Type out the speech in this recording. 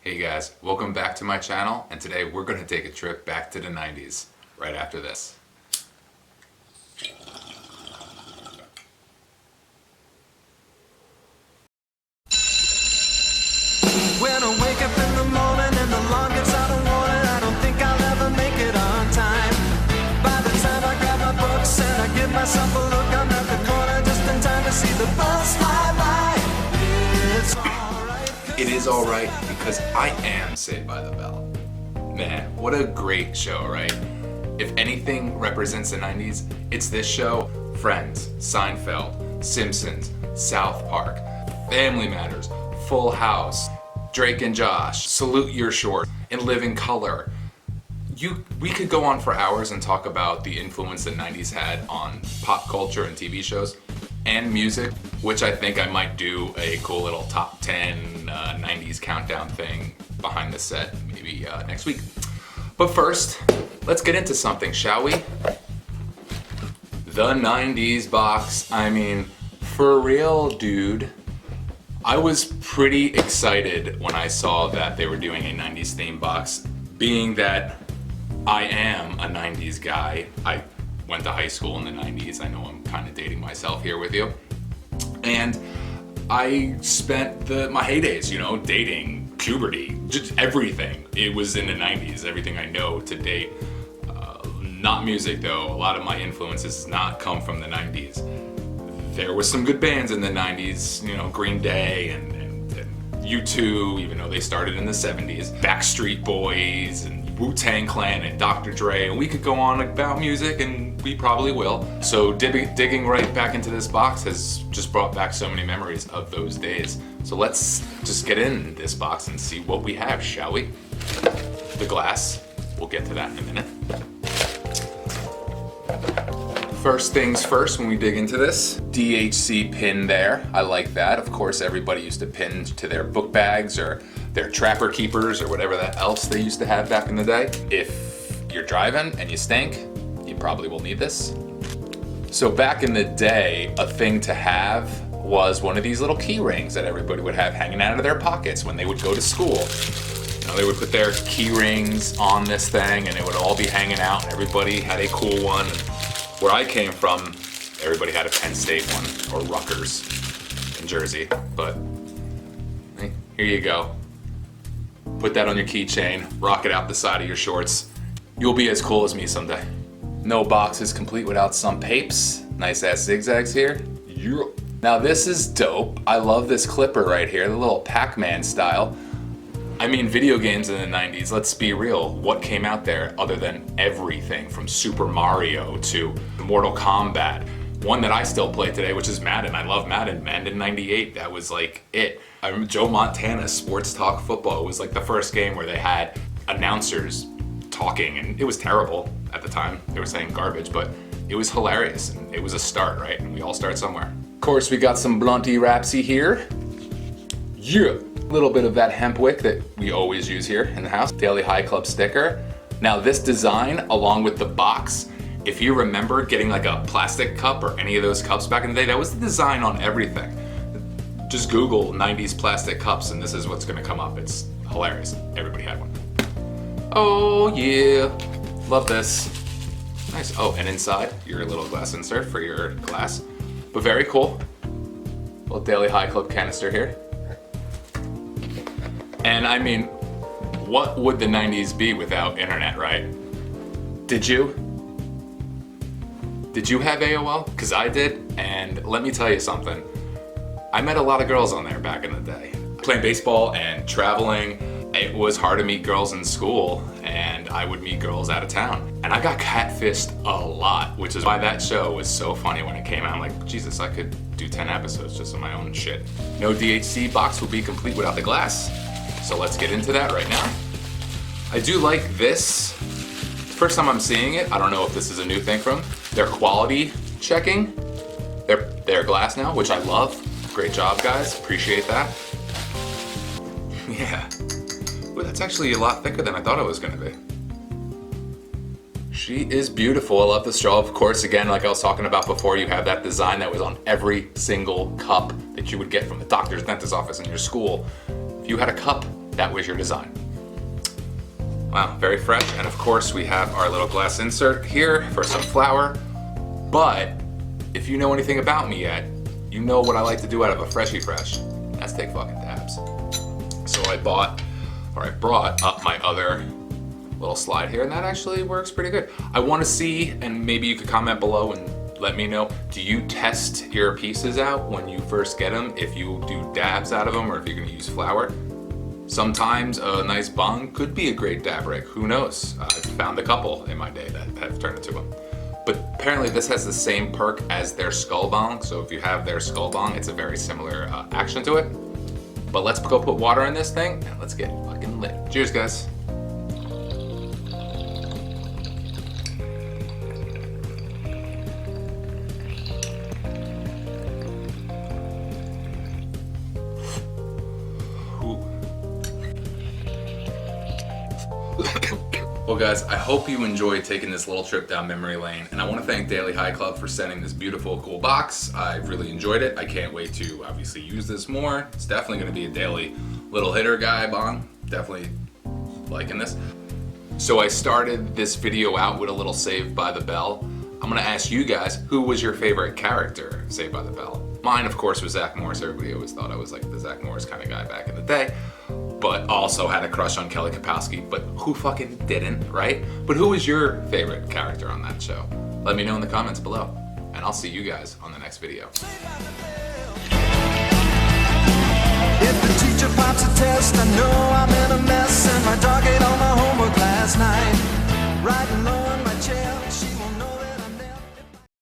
Hey guys, welcome back to my channel, and today we're going to take a trip back to the 90s, right after this. When I wake up in the morning and the alarm gets out of warning, I don't think I'll ever make it on time. By the time I grab my books and I give myself a look, I'm at the corner just in time to see the bus fly by. It's alright. It is alright because I am Saved by the Bell. Man, what a great show, right? If anything represents the 90s, it's this show. Friends, Seinfeld, Simpsons, South Park, Family Matters, Full House, Drake and Josh, Salute Your Short, In Living Color. We could go on for hours and talk about the influence the 90s had on pop culture and TV shows and music, which I think I might do a cool little top 10 90s countdown thing behind the set maybe next week. But first, let's get into something, shall we? The 90s box. I mean, for real, dude. I was pretty excited when I saw that they were doing a 90s theme box, being that I am a 90s guy. I went to high school in the 90s. I know I'm kind of dating myself here with you. And I spent my heydays, dating, puberty, just everything. It was in the 90s, everything I know to date. Not music though. A lot of my influences does not come from the 90s. There was some good bands in the 90s, Green Day and U2, even though they started in the 70s, Backstreet Boys and Wu-Tang Clan and Dr. Dre, and we could go on about music, and we probably will. So digging right back into this box has just brought back so many memories of those days. So let's just get in this box and see what we have, shall we? The glass, we'll get to that in a minute. First things first, when we dig into this, DHC pin there. I like that. Of course, everybody used to pin to their book bags or their trapper keepers or whatever that else they used to have back in the day. If you're driving and you stink, you probably will need this. So back in the day, a thing to have was one of these little key rings that everybody would have hanging out of their pockets when they would go to school. They would put their key rings on this thing and it would all be hanging out, and everybody had a cool one. Where I came from, everybody had a Penn State one, or Rutgers in Jersey, but hey, here you go. Put that on your keychain, rock it out the side of your shorts. You'll be as cool as me someday. No box is complete without some papes. Nice ass zigzags here. Yeah. Now this is dope. I love this clipper right here, the little Pac-Man style. I mean, video games in the 90s, let's be real, what came out there other than everything from Super Mario to Mortal Kombat? One that I still play today, which is Madden. I love Madden. Madden 98, that was like it. I remember Joe Montana Sports Talk Football. It was like the first game where they had announcers talking, and it was terrible at the time. They were saying garbage, but it was hilarious, and it was a start, right? And we all start somewhere. Of course, we got some Blunty Rapsy here. Yeah. A little bit of that hemp wick that we always use here in the house. Daily High Club sticker. Now this design, along with the box, if you remember getting like a plastic cup or any of those cups back in the day, that was the design on everything. Just Google 90s plastic cups and this is what's gonna come up. It's hilarious. Everybody had one. Oh yeah, love this. Nice. Oh, and inside, your little glass insert for your glass. But very cool. Little Daily High Club canister here. And I mean, what would the 90s be without internet, right? Did you? Did you have AOL? Because I did, and let me tell you something. I met a lot of girls on there back in the day. Playing baseball and traveling, it was hard to meet girls in school, and I would meet girls out of town. And I got catfished a lot, which is why that show was so funny when it came out. I'm like, Jesus, I could do 10 episodes just of my own shit. No DHC box would be complete without the glass. So let's get into that right now. I do like this. First time I'm seeing it, I don't know if this is a new thing from. They're quality checking their glass now, which I love. Great job, guys. Appreciate that. Yeah. Ooh, that's actually a lot thicker than I thought it was gonna be. She is beautiful. I love the straw. Of course, again, like I was talking about before, you have that design that was on every single cup that you would get from the doctor's dentist office in your school. If you had a cup that was your design. Wow, very fresh. And of course we have our little glass insert here for some flour. But if you know anything about me yet, you know what I like to do out of a Freshie Fresh. That's take fucking dabs. So I brought up my other little slide here, and that actually works pretty good. I want to see, and maybe you could comment below and let me know, do you test your pieces out when you first get them, if you do dabs out of them or if you're gonna use flour? Sometimes a nice bong could be a great dab rig, who knows? I've found a couple in my day that have turned into them. But apparently this has the same perk as their Skull Bong, so if you have their Skull Bong, it's a very similar action to it. But let's go put water in this thing and let's get fucking lit. Cheers, guys. Well guys, I hope you enjoyed taking this little trip down memory lane, and I want to thank Daily High Club for sending this beautiful, cool box. I've really enjoyed it. I can't wait to obviously use this more. It's definitely going to be a daily little hitter guy bong. Definitely liking this. So I started this video out with a little Saved by the Bell. I'm going to ask you guys, who was your favorite character, Saved by the Bell? Mine, of course, was Zach Morris. Everybody always thought I was like the Zach Morris kind of guy back in the day. But also had a crush on Kelly Kapowski, but who fucking didn't, right? But who was your favorite character on that show? Let me know in the comments below, and I'll see you guys on the next video. If the teacher pops a test, I know I'm in a mess, and my dog ate all my homework last night. Riding low in my chair.